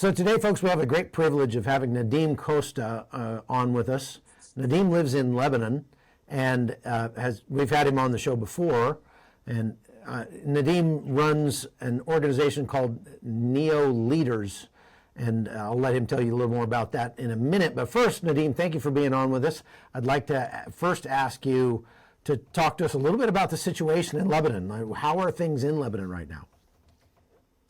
So today, folks, we have a great privilege of having Nadim Costa on with us. Nadim lives in Lebanon, and we've had him on the show before. And Nadim runs an organization called Neo Leaders, and I'll let him tell you a little more about that in a minute. But first, Nadim, thank you for being on with us. I'd like to first ask you to talk to us a little bit about the situation in Lebanon. How are things in Lebanon right now?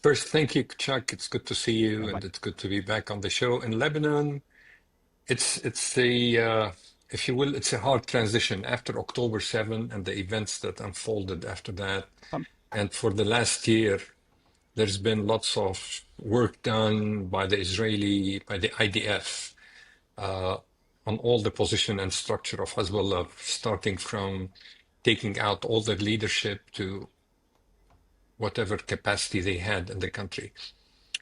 First, thank you, Chuck. It's good to see you, and it's good to be back on the show. In Lebanon, it's a if you will, it's a hard transition after October 7 and the events that unfolded after that. And for the last year, there's been lots of work done by the IDF, on all the position and structure of Hezbollah, starting from taking out all their leadership to whatever capacity they had in the country.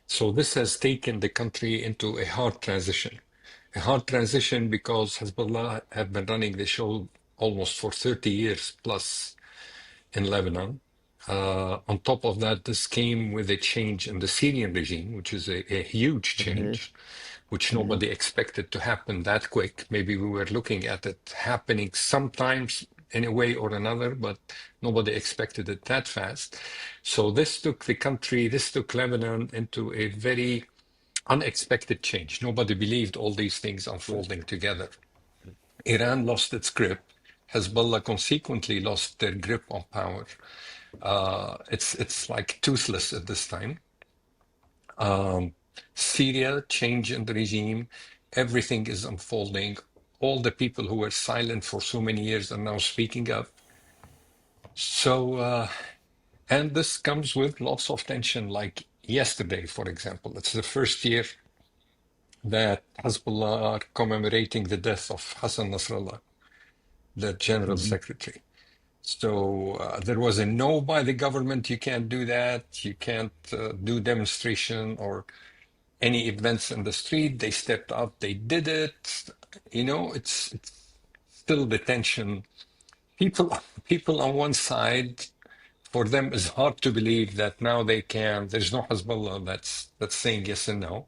So this has taken the country into a hard transition. A hard transition because Hezbollah have been running the show almost for 30 years plus in Lebanon. On top of that, this came with a change in the Syrian regime, which is a huge change, which nobody expected to happen that quick. Maybe we were looking at it happening sometimes in a way or another, but nobody expected it that fast. So this took Lebanon into a very unexpected change. Nobody believed all these things unfolding together. Iran lost its grip. Hezbollah consequently lost their grip on power. It's like toothless at this time. Syria, change in the regime. Everything is unfolding. All the people who were silent for so many years are now speaking up. So, and this comes with lots of tension, like yesterday, for example. It's the first year that Hezbollah are commemorating the death of Hassan Nasrallah, the general secretary. So there was a no by the government, you can't do that, you can't do demonstration or any events in the street. They stepped up, they did it. It's still the tension. People on one side, for them, it's hard to believe that now there's no Hezbollah that's saying yes and no.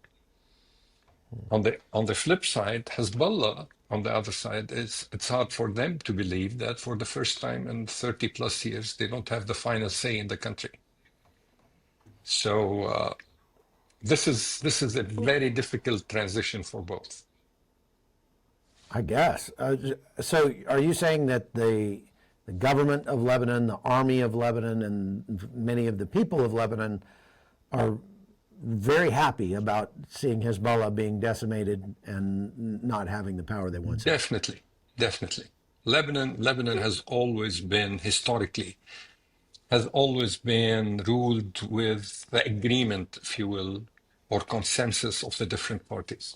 On the flip side, Hezbollah, on the other side, it's hard for them to believe that for the first time in 30 plus years, they don't have the final say in the country. So this is a very difficult transition for both. I guess. So are you saying that the government of Lebanon, the army of Lebanon, and many of the people of Lebanon are very happy about seeing Hezbollah being decimated and not having the power they once had? Definitely. Lebanon has always been, historically, ruled with the agreement, if you will, or consensus of the different parties.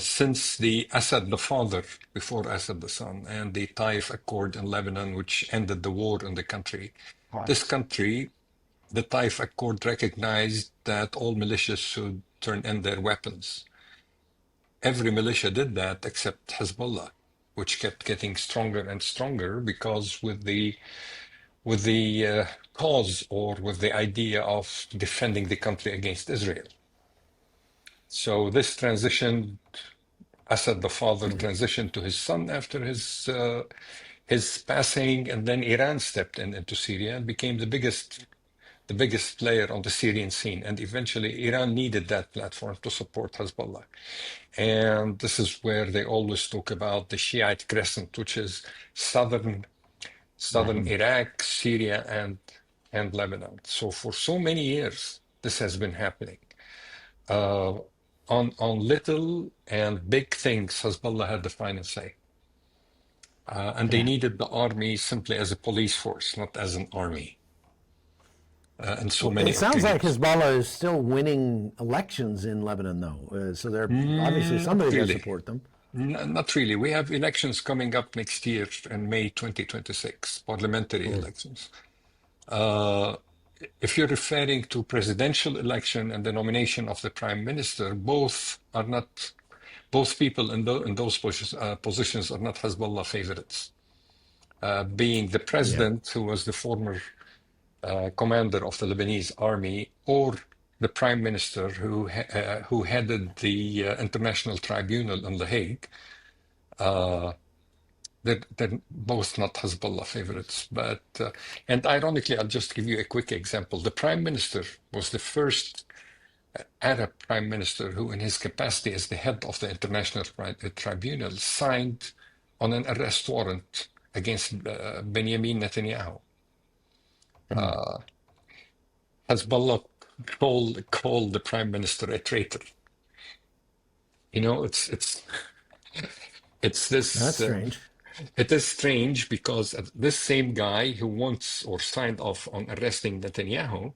Since the Assad the father, before Assad the son, and the Taif Accord in Lebanon, which ended the war in the country, this country, the Taif Accord recognized that all militias should turn in their weapons. Every militia did that except Hezbollah, which kept getting stronger and stronger because with the cause or with the idea of defending the country against Israel. So this transition, Assad the father transitioned to his son after his passing, and then Iran stepped into Syria and became the biggest player on the Syrian scene. And eventually Iran needed that platform to support Hezbollah. And this is where they always talk about the Shiite crescent, which is southern Iraq, Syria, and Lebanon. So for so many years, this has been happening. On little and big things, Hezbollah had the final say. And they needed the army simply as a police force, not as an army. And so many. It sounds like Hezbollah is still winning elections in Lebanon, though. So they're obviously somebody really. that support them. Not really. We have elections coming up next year in May 2026, parliamentary elections. If you're referring to presidential election and the nomination of the prime minister, both people in those positions are not Hezbollah favorites. Being the president, who was the former commander of the Lebanese Army, or the prime minister who headed the International Tribunal in The Hague. They're both not Hezbollah favorites, but and ironically, I'll just give you a quick example. The prime minister was the first Arab prime minister who, in his capacity as the head of the International Tribunal, signed on an arrest warrant against Benjamin Netanyahu. Hezbollah called the prime minister a traitor. You know, it's That's this. strange. It is strange because this same guy who wants or signed off on arresting Netanyahu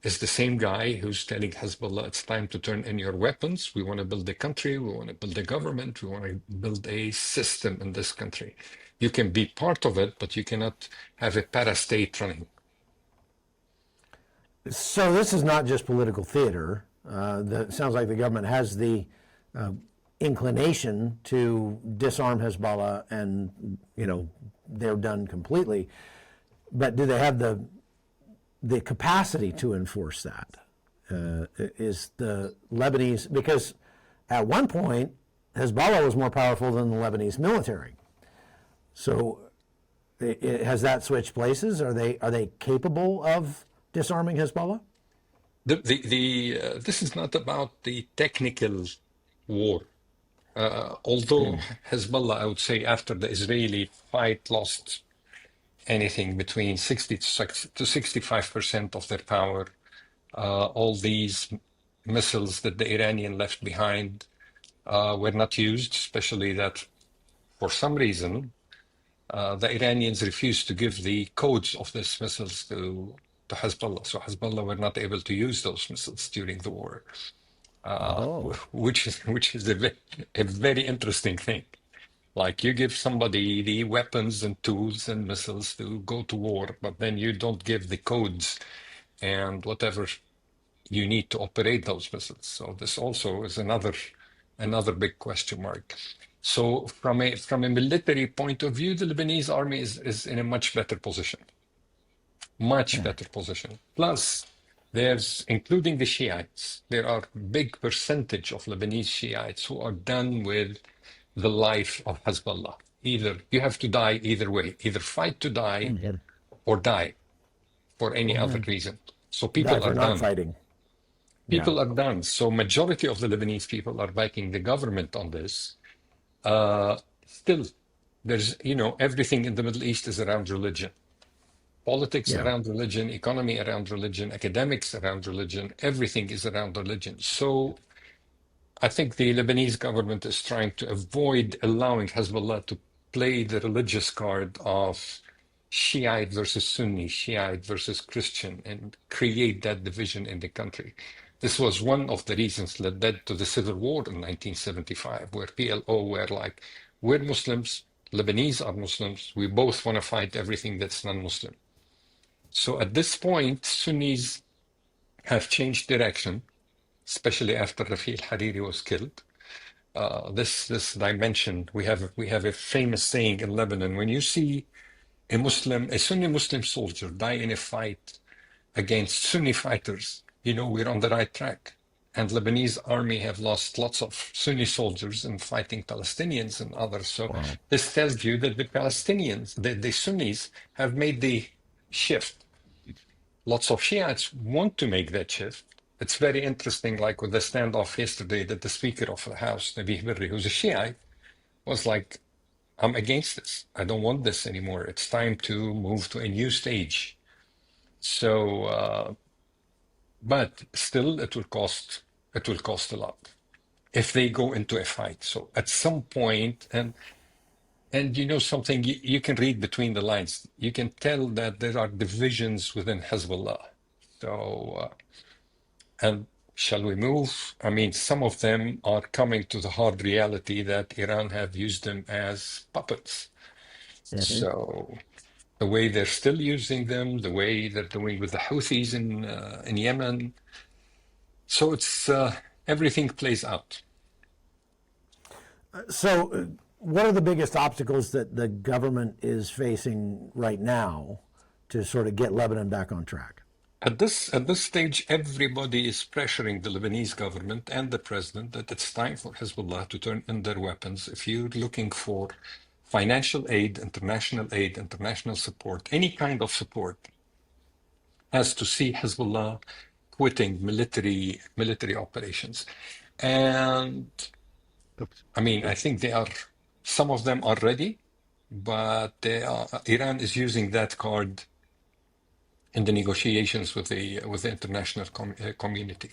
is the same guy who's telling Hezbollah it's time to turn in your weapons. We want to build a country. We want to build a government. We want to build a system in this country. You can be part of it, but you cannot have a parastate running. So this is not just political theater. It sounds like the government has the inclination to disarm Hezbollah, and they're done completely. But do they have the capacity to enforce that? Is the Lebanese, because at one point Hezbollah was more powerful than the Lebanese military. So has that switched places? Are they capable of disarming Hezbollah? This is not about the technical war. Although Hezbollah, I would say, after the Israeli fight, lost anything between 60 to 65% of their power. All these missiles that the Iranian left behind were not used, especially that for some reason the Iranians refused to give the codes of these missiles to Hezbollah. So Hezbollah were not able to use those missiles during the war. Which is a very interesting thing. Like, you give somebody the weapons and tools and missiles to go to war, but then you don't give the codes and whatever you need to operate those missiles. So this also is another big question mark. So from a military point of view, the Lebanese army is in a much better position. Much better position. Plus, there's, including the Shiites, there are big percentage of Lebanese Shiites who are done with the life of Hezbollah. Either you have to die either way, either fight to die or die for any other reason. So people are not done. Fighting. People are done. So majority of the Lebanese people are backing the government on this. Still, there's, everything in the Middle East is around religion. Politics around religion, economy around religion, academics around religion, everything is around religion. So I think the Lebanese government is trying to avoid allowing Hezbollah to play the religious card of Shiite versus Sunni, Shiite versus Christian, and create that division in the country. This was one of the reasons that led to the civil war in 1975, where PLO were like, we're Muslims, Lebanese are Muslims, we both want to fight everything that's non-Muslim. So at this point, Sunnis have changed direction, especially after Rafi al-Hariri was killed. This dimension, we have a famous saying in Lebanon: when you see a Sunni Muslim soldier die in a fight against Sunni fighters, we're on the right track. And Lebanese army have lost lots of Sunni soldiers in fighting Palestinians and others. So this tells you that the Palestinians, the Sunnis, have made the shift. Lots of Shiites want to make that shift. It's very interesting, like with the standoff yesterday, that the Speaker of the House, Nabi Berri, who's a Shiite, was like, I'm against this. I don't want this anymore. It's time to move to a new stage. So, but still, it will cost a lot if they go into a fight. So at some point, and something, you can read between the lines. You can tell that there are divisions within Hezbollah. So, and shall we move? I mean, some of them are coming to the hard reality that Iran have used them as puppets. So the way they're still using them, the way they're doing with the Houthis in Yemen. So it's everything plays out. So what are the biggest obstacles that the government is facing right now to sort of get Lebanon back on track? At this stage, everybody is pressuring the Lebanese government and the president that it's time for Hezbollah to turn in their weapons. If you're looking for financial aid, international support, any kind of support, has to see Hezbollah quitting military operations. And I mean, I think some of them are ready, but Iran is using that card in the negotiations with the international community.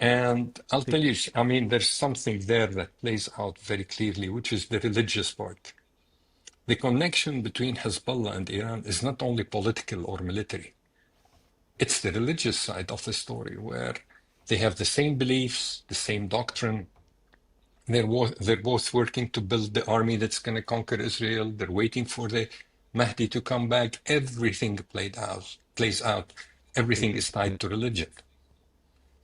And I'll tell you, I mean, there's something there that plays out very clearly, which is the religious part. The connection between Hezbollah and Iran is not only political or military, it's the religious side of the story, where they have the same beliefs, the same doctrine. They're both working to build the army that's going to conquer Israel. They're waiting for the Mahdi to come back. Everything plays out. Everything is tied to religion.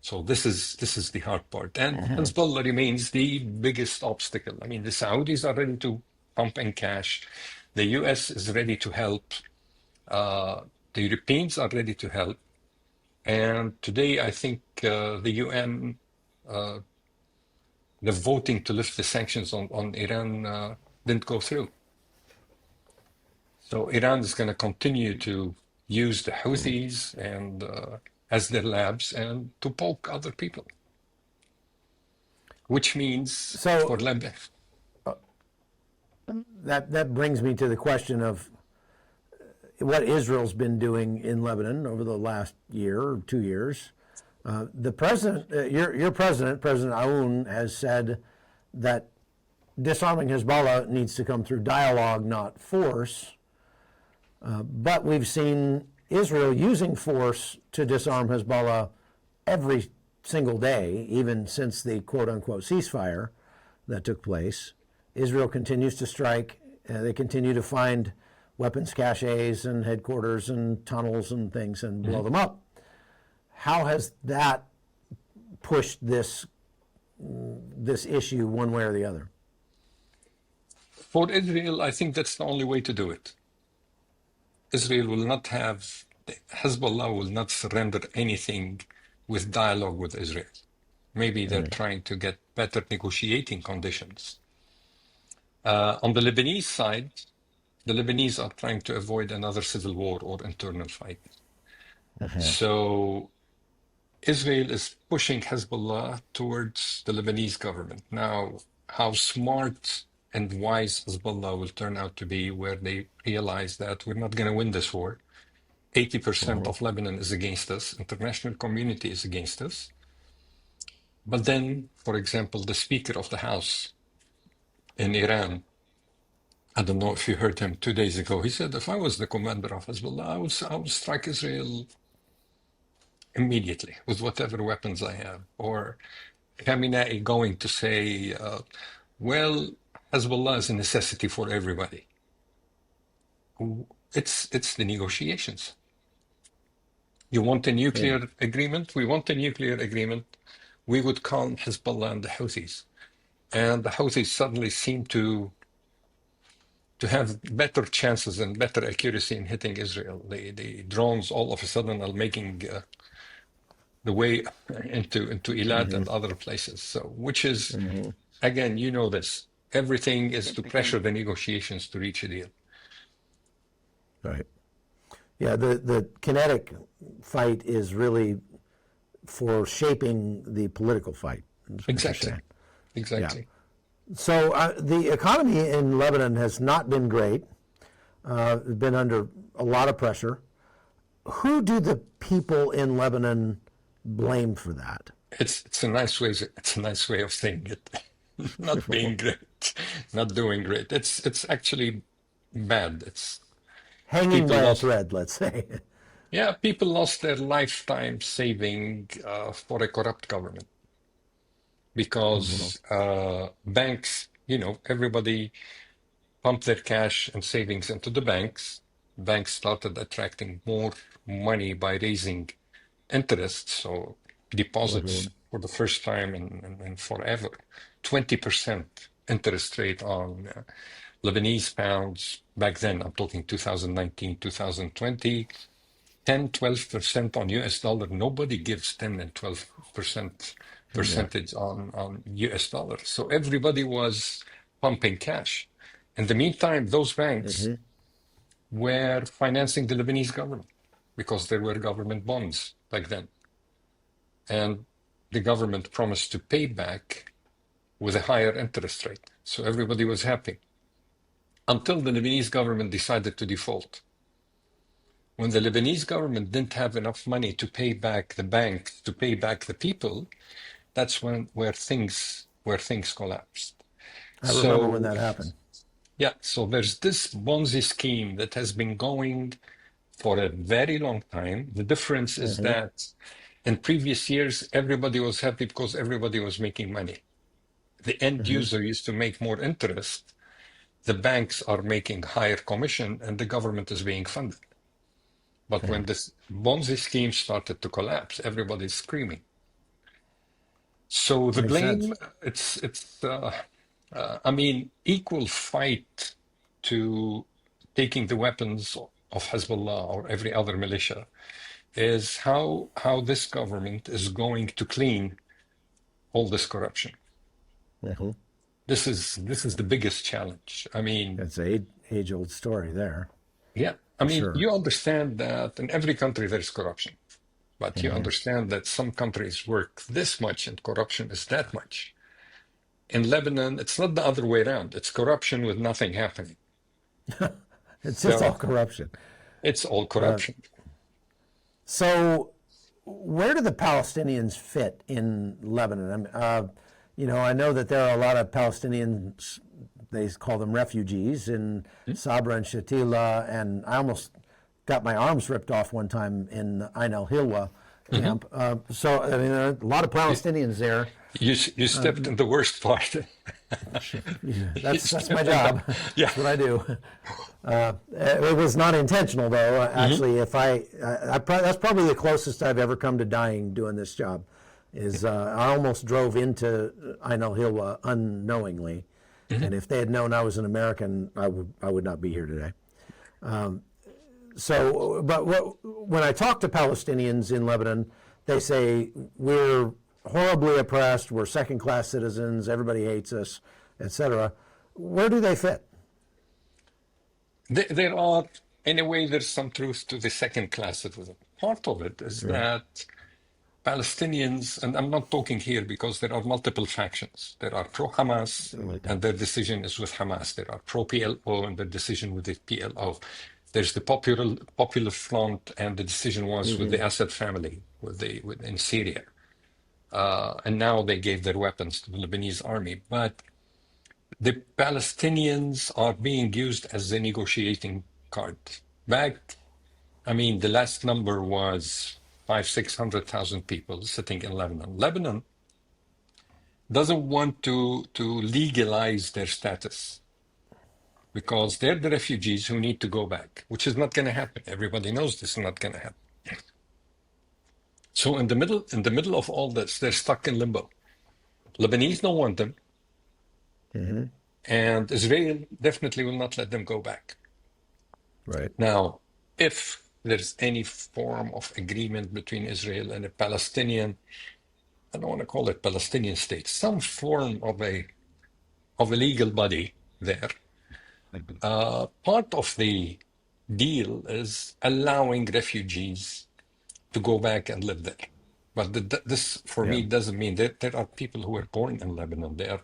So this is the hard part. And Hezbollah remains the biggest obstacle. I mean, the Saudis are ready to pump in cash. The US is ready to help. The Europeans are ready to help. And today, I think the UN, the voting to lift the sanctions on Iran didn't go through. So Iran is going to continue to use the Houthis and as their labs and to poke other people, which means So for Lebanon. that brings me to the question of what Israel's been doing in Lebanon over the last year or 2 years. The president, your president, President Aoun, has said that disarming Hezbollah needs to come through dialogue, not force. But we've seen Israel using force to disarm Hezbollah every single day, even since the quote-unquote ceasefire that took place. Israel continues to strike. They continue to find weapons caches and headquarters and tunnels and things and blow them up. How has that pushed this issue one way or the other? For Israel, I think that's the only way to do it. Israel will not have, Hezbollah will not surrender anything with dialogue with Israel. Maybe they're trying to get better negotiating conditions. On the Lebanese side, the Lebanese are trying to avoid another civil war or internal fight. So Israel is pushing Hezbollah towards the Lebanese government. Now, how smart and wise Hezbollah will turn out to be, where they realize that we're not going to win this war. 80% of Lebanon is against us. International community is against us. But then, for example, the Speaker of the House in Iran, I don't know if you heard him 2 days ago, he said, if I was the commander of Hezbollah, I would strike Israel immediately with whatever weapons I have. Or Khamenei going to say, well, Hezbollah is a necessity for everybody. It's the negotiations. You want a nuclear agreement? We want a nuclear agreement. We would calm Hezbollah and the Houthis. And the Houthis suddenly seem to have better chances and better accuracy in hitting Israel. The drones all of a sudden are making the way into Eilat and other places. So, which is, again, you know this. Everything is to pressure the negotiations to reach a deal. Right. Yeah, the kinetic fight is really for shaping the political fight. Exactly. Yeah. So the economy in Lebanon has not been great. Been under a lot of pressure. Who do the people in Lebanon blame for that? It's a nice way. It's a nice way of saying it. Not being great, not doing great. It's actually bad. It's hanging by a thread, let's say. Yeah, people lost their lifetime saving for a corrupt government because banks, everybody pumped their cash and savings into the banks. Banks started attracting more money by raising interest, so deposits for the first time in forever. 20% interest rate on Lebanese pounds. Back then, I'm talking 2019, 2020. 10, 12% on US dollar. Nobody gives 10 and 12% Yeah. percentage on US dollar. So everybody was pumping cash. In the meantime, those banks were financing the Lebanese government because there were government bonds back then. And the government promised to pay back with a higher interest rate. So everybody was happy until the Lebanese government decided to default. When the Lebanese government didn't have enough money to pay back the banks, to pay back the people, that's where things collapsed. I remember when So that happened. yeah, so there's this Ponzi scheme that has been going for a very long time. The difference is that in previous years, everybody was happy because everybody was making money. The end user used to make more interest. The banks are making higher commission and the government is being funded. But when this Ponzi scheme started to collapse, everybody's screaming. So the Makes sense. blame, I mean, equal fight to taking the weapons of Hezbollah or every other militia is how this government is going to clean all this corruption. Mhm. This is the biggest challenge. I mean, It's an age-old story there, yeah, I for mean, sure. you understand that in every country there's corruption, but you understand that some countries work this much and corruption is that much. In Lebanon, it's not the other way around. It's corruption with nothing happening. It's just all So corruption. it's all corruption. So, where do the Palestinians fit in Lebanon? I know that there are a lot of Palestinians. They call them refugees in Sabra and Shatila, and I almost got my arms ripped off one time in Ain al-Hilwa camp. So, I mean, there are a lot of Palestinians there. You stepped in the worst part. That's my job. Yeah. That's what I do. It was not intentional, though. Actually, if that's probably the closest I've ever come to dying doing this job. I almost drove into Ain al-Hilwa unknowingly, and if they had known I was an American, I would not be here today. When I talk to Palestinians in Lebanon, they say we're horribly oppressed, we're second-class citizens, everybody hates us, etc. Where do they fit? There are, in a way, there's some truth to the second class citizen. Part of it is that Palestinians, and I'm not talking here because there are multiple factions. There are pro-Hamas, and their decision is with Hamas. There are pro-PLO, and their decision with the PLO. There's the Popular Front, and the decision was with the Assad family, in Syria. And now they gave their weapons to the Lebanese army. But the Palestinians are being used as a negotiating card. The last number was 600,000 people sitting in Lebanon. Lebanon doesn't want to legalize their status because they're the refugees who need to go back, which is not going to happen. Everybody knows this is not going to happen. So in the middle of all this, they're stuck in limbo. Lebanese don't want them, and Israel definitely will not let them go back. Right. Now, if there's any form of agreement between Israel and a Palestinian, I don't want to call it Palestinian state, some form of a legal body there, part of the deal is allowing refugees to go back and live there. But this, for me, doesn't mean that there are people who were born in Lebanon. There are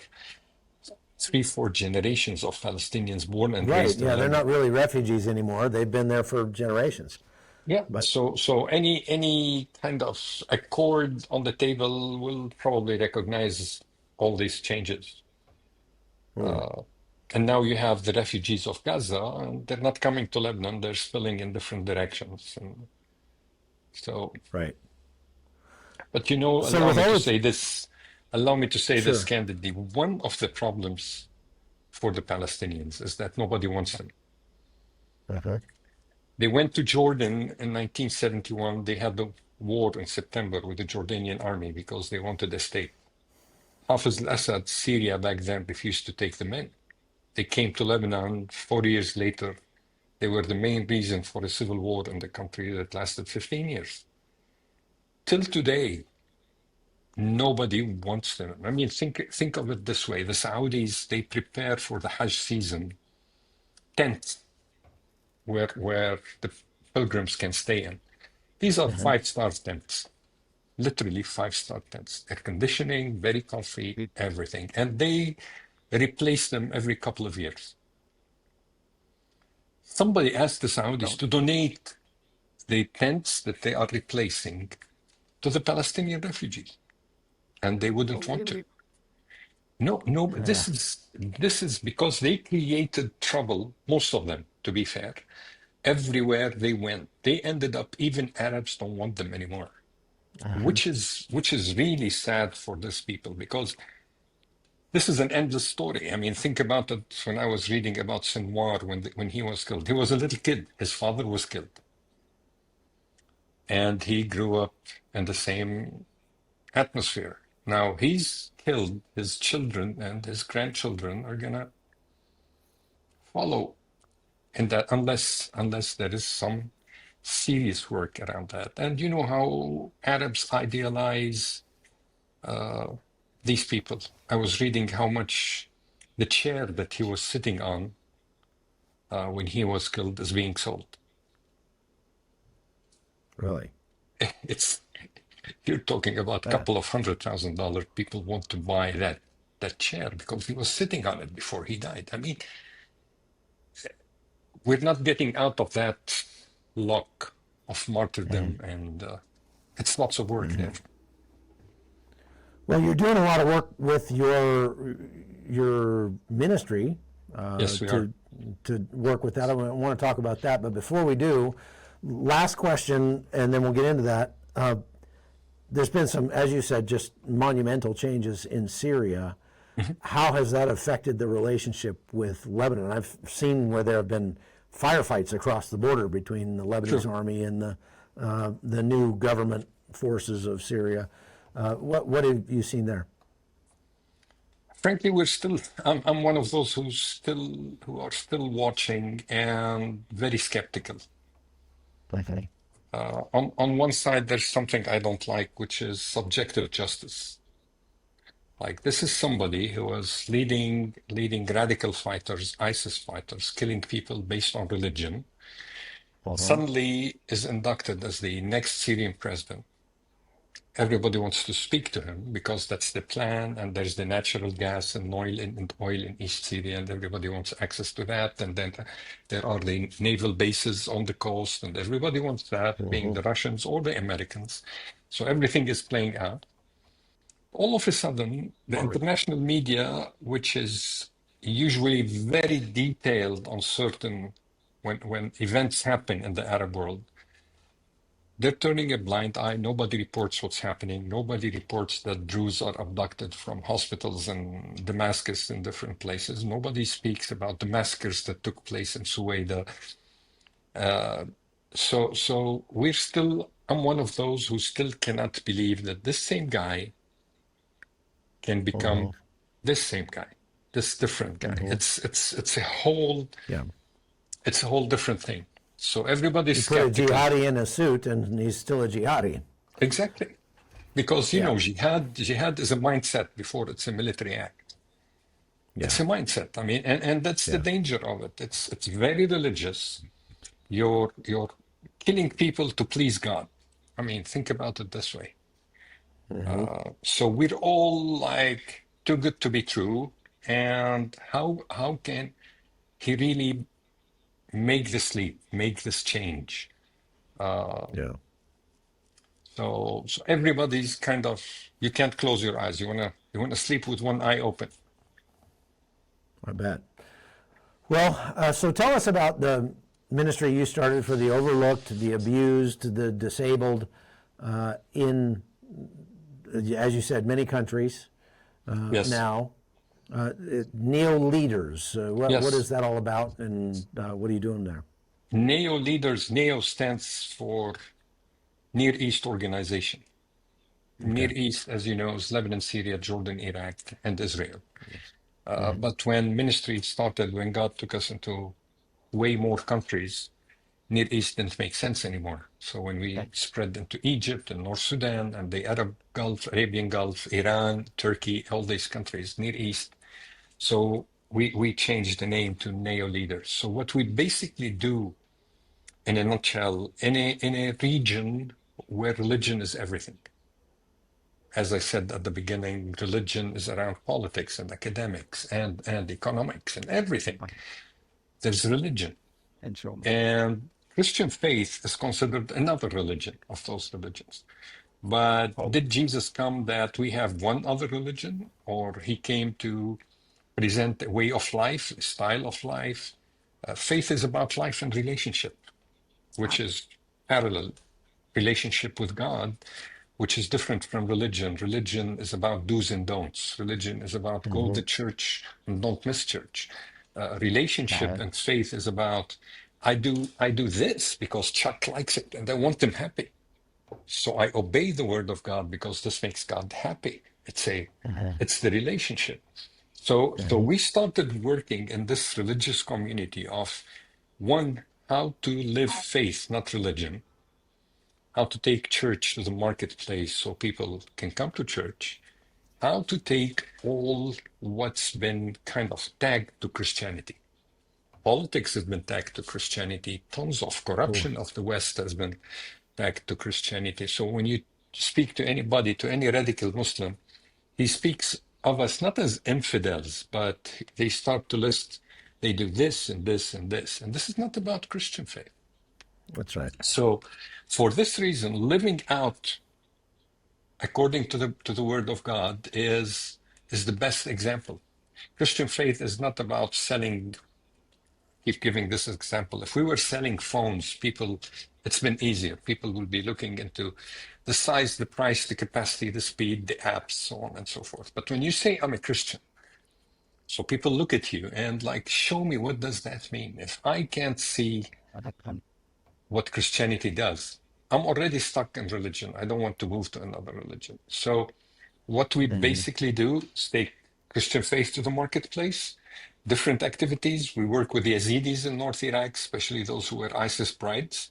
3-4 generations of Palestinians born and raised in They're Lebanon. not really refugees anymore. They've been there for generations. Yeah, so any kind of accord on the table will probably recognize all these changes. And now you have the refugees of Gaza, and they're not coming to Lebanon, they're spilling in different directions. And so, Right. but allow me to say this candidly. One of the problems for the Palestinians is that nobody wants them. They went to Jordan in 1971. They had the war in September with the Jordanian army because they wanted a state. Hafez al-Assad, Syria back then refused to take them in. They came to Lebanon 4 years later. They were the main reason for a civil war in the country that lasted 15 years. Till today, nobody wants them. I mean, think of it this way. The Saudis, they prepare for the Hajj season tents where the pilgrims can stay in. These are Uh-huh. five-star tents, literally five-star tents. Air conditioning, very comfy, It, everything. And they replace them every couple of years. Somebody asked the Saudis no, to donate the tents that they are replacing to the Palestinian refugees, and they oh, wouldn't want to. really? No, no, Yeah. this is because they created trouble, most of them, to be fair, everywhere they went. They ended up, even Arabs don't want them anymore, Uh-huh. which is really sad for these people because this is an endless story. I mean, think about it. When I was reading about Sinwar, when he was killed, he was a little kid. His father was killed, and he grew up in the same atmosphere. Now he's killed. His children and his grandchildren are gonna follow in that, unless there is some serious work around that. And you know how Arabs idealize uh, these people. I was reading how much the chair that he was sitting on when he was killed is being sold. Really? It's you're talking about a Yeah. couple of $100,000. People want to buy that chair because he was sitting on it before he died. I mean, we're not getting out of that lock of martyrdom, and it's lots of work there. Well, you're doing a lot of work with your ministry Yes, we are. to work with that. I want to talk about that, but before we do, last question, and then we'll get into that. There's been some, as you said, just monumental changes in Syria. How has that affected the relationship with Lebanon? I've seen where there have been firefights across the border between the Lebanese Sure. Army and the new government forces of Syria. What have you seen there? Frankly, I'm one of those who are still watching and very skeptical. Okay. On one side, there's something I don't like, which is subjective justice. Like this is somebody who was leading radical fighters, ISIS fighters, killing people based on religion, suddenly is inducted as the next Syrian president. Everybody wants to speak to him because that's the plan, and there's the natural gas and oil in East Syria, and everybody wants access to that. And then there are the naval bases on the coast, and everybody wants that, being the Russians or the Americans. So everything is playing out. All of a sudden, the international media, which is usually very detailed on certain when events happen in the Arab world, they're turning a blind eye. Nobody reports what's happening. Nobody reports that Druze are abducted from hospitals in Damascus and different places. Nobody speaks about the massacres that took place in Suwaida. So I'm one of those who still cannot believe that this same guy can become this same guy, this different guy. It's Yeah. a whole different thing. So everybody's You put a skeptical. jihadi in a suit, and he's still a jihadi. Exactly. Because, Yeah. jihad is a mindset before it's a military act. Yeah. It's a mindset. I mean, and that's the Yeah. danger of it. It's very religious. You're killing people to please God. I mean, think about it this way. So we're all like too good to be true. And how can he really make this leap, make this change? Yeah. So everybody's kind of, you can't close your eyes. You wanna sleep with one eye open. I bet. Well, so tell us about the ministry you started for the overlooked, the abused, the disabled in, as you said, many countries Yes. now. Neo leaders. What Yes. is that all about, and what are you doing there? Neo leaders, Neo stands for Near East Organization. Okay. Near East, as you know, is Lebanon, Syria, Jordan, Iraq, and Israel. But when ministry started, when God took us into way more countries, Near East didn't make sense anymore. So when we spread into Egypt and North Sudan and the Arab Gulf, Arabian Gulf, Iran, Turkey, all these countries, Near East, so we changed the name to Neo Leaders. So what we basically do, in a nutshell, in a region where religion is everything. As I said at the beginning, religion is around politics and academics and economics and everything. There's religion. And Christian faith is considered another religion of those religions. But did Jesus come that we have one other religion, or he came to present a way of life, a style of life? Faith is about life and relationship, which is parallel. Relationship with God, which is different from religion. Religion is about do's and don'ts. Religion is about go to church and don't miss church. Relationship and faith is about I do this because Chuck likes it and I want him happy. So I obey the word of God because this makes God happy. It's the relationship. So we started working in this religious community of one, how to live faith, not religion. How to take church to the marketplace so people can come to church. How to take all what's been kind of tagged to Christianity. Politics has been tagged to Christianity. Tons of corruption of the West has been tagged to Christianity. So when you speak to anybody, to any radical Muslim, he speaks of us not as infidels, but they start to list, they do this and this and this. And this is not about Christian faith. That's right. So for this reason, living out according to the word of God is the best example. Christian faith is not about selling. Keep giving this example. If we were selling phones, it's been easier. People will be looking into the size, the price, the capacity, the speed, the apps, so on and so forth. But when you say I'm a Christian, so people look at you and like, show me, what does that mean? If I can't see what Christianity does, I'm already stuck in religion. I don't want to move to another religion. So what we basically do is take Christian faith to the marketplace, different activities. We work with the Yazidis in North Iraq, especially those who were ISIS brides.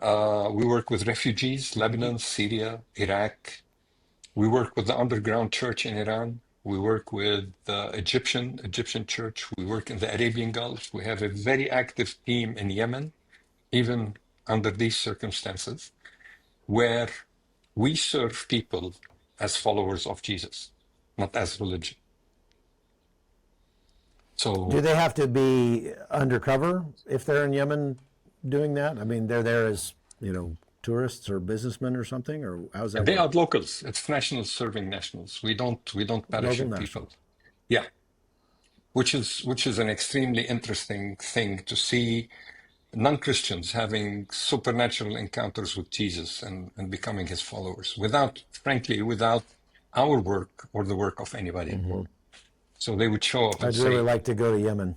We work with refugees, Lebanon, Syria, Iraq. We work with the underground church in Iran. We work with the Egyptian church. We work in the Arabian Gulf. We have a very active team in Yemen, even under these circumstances, where we serve people as followers of Jesus, not as religion. So, do they have to be undercover if they're in Yemen doing that? I mean, they're there as, tourists or businessmen or something, or how's that they work? are locals. It's nationals serving nationals. We don't parachute people. Yeah, which is an extremely interesting thing to see. Non-Christians having supernatural encounters with Jesus and becoming his followers without our work or the work of anybody. So they would show up and I'd say, really like to go to Yemen.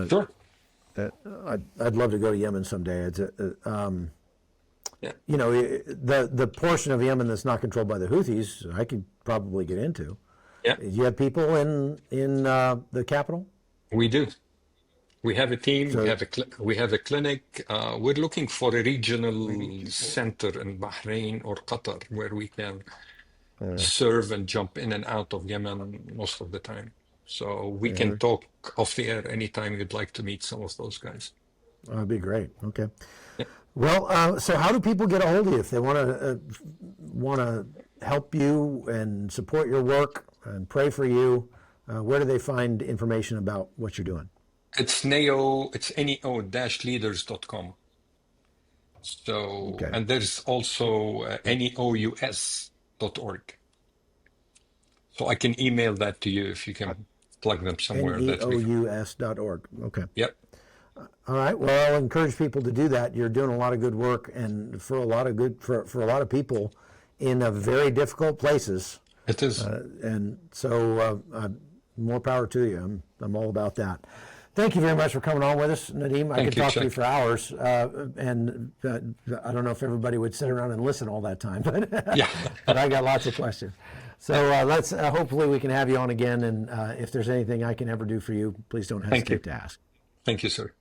sure. I'd love to go to Yemen someday. It's Yeah. The portion of Yemen that's not controlled by the Houthis, I could probably get into. Yeah. Do you have people in the capital? We do. We have a team. We have a clinic. We're looking for a regional center in Bahrain or Qatar where we can serve and jump in and out of Yemen most of the time. So we can talk off the air anytime you'd like to meet some of those guys. That'd be great. Okay. Yeah. Well, so how do people get a hold of you if they want to help you and support your work and pray for you? Where do they find information about what you're doing? It's neo-leaders.com. So, and there's also neous.org. So I can email that to you if you can plug them somewhere. neous.org. Okay. Yep. All right. Well, I'll encourage people to do that. You're doing a lot of good work, and for a lot of people in very difficult places. It is. And so, more power to you. I'm all about that. Thank you very much for coming on with us, Nadim. I could talk to you for hours, and I don't know if everybody would sit around and listen all that time, but yeah. but I got lots of questions. So let's hopefully we can have you on again, and if there's anything I can ever do for you, please don't hesitate to ask. Thank you, sir.